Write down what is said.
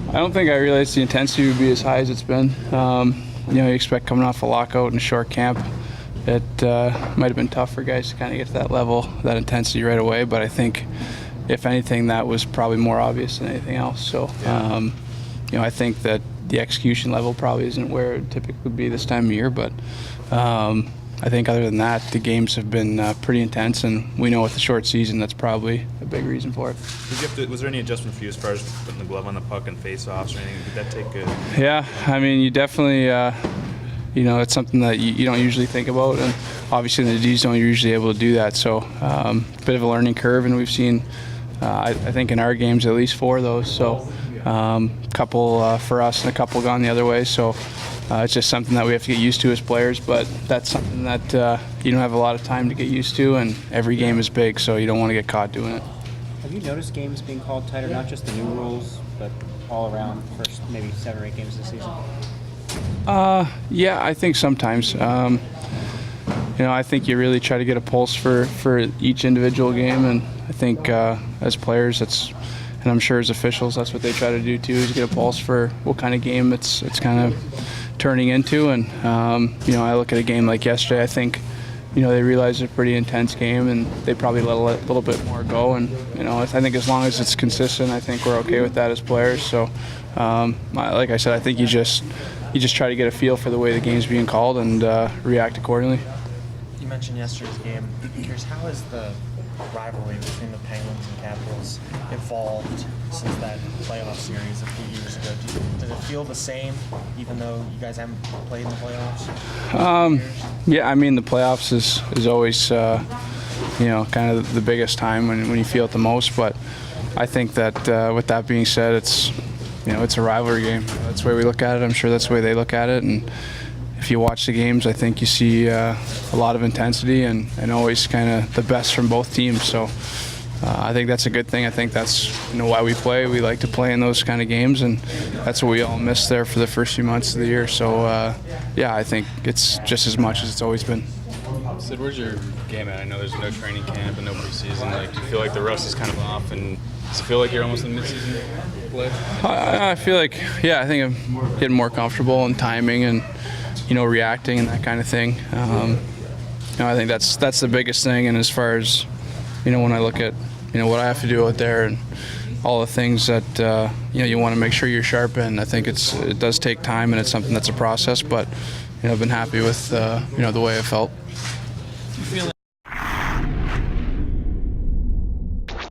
I don't think I realized the intensity would be as high as it's been. You expect coming off a lockout and a short camp, it might have been tough for guys to kind of get to that level, that intensity right away. But I think, if anything, that was probably more obvious than anything else. So, I think that the execution level probably isn't where it typically would be this time of year. But I think other than that, the games have been pretty intense, and we know with the short season, that's probably a big reason for it. Was there any adjustment for you as far as putting the glove on the puck and face-offs or anything? Did that take good? Yeah, I mean, you definitely, it's something that you don't usually think about, and obviously the D's don't usually able to do that. So, a bit of a learning curve, and we've seen, I think in our games, at least 4 of those. So, a couple for us and a couple gone the other way. So. It's just something that we have to get used to as players, but that's something that you don't have a lot of time to get used to, and every game is big, so you don't want to get caught doing it. Have you noticed games being called tighter, not just the new rules, but all around the first maybe 7 or 8 games this season? Yeah, I think sometimes. I think you really try to get a pulse for each individual game, and I think as players, and I'm sure as officials, that's what they try to do too, is get a pulse for what kind of game it's kind of turning into. And I look at a game like yesterday, I think they realized it's a pretty intense game, and they probably let a little bit more go. And I think as long as it's consistent, I think we're okay with that as players. So like I said, I think you just try to get a feel for the way the game's being called and react accordingly. You mentioned yesterday's game. I'm curious, how has the rivalry between the Penguins and Capitals evolved since that playoff series a few years ago? Does it feel the same, even though you guys haven't played in the playoffs? Yeah, I mean, the playoffs is always kind of the biggest time when you feel it the most. But I think that with that being said, it's a rivalry game. That's the way we look at it. I'm sure that's the way they look at it. And if you watch the games, I think you see a lot of intensity and always kind of the best from both teams. So I think that's a good thing. I think that's why we play. We like to play in those kind of games, and that's what we all missed there for the first few months of the year. So, I think it's just as much as it's always been. Sid, where's your game at? I know there's no training camp and no preseason. Do you feel like the rust is kind of off, and does it feel like you're almost in mid-season play? I feel like, I think I'm getting more comfortable in timing and reacting and that kind of thing. I think that's the biggest thing. And as far as when I look at what I have to do out there and all the things that you want to make sure you're sharp in, I think it does take time, and it's something that's a process. But I've been happy with the way it felt.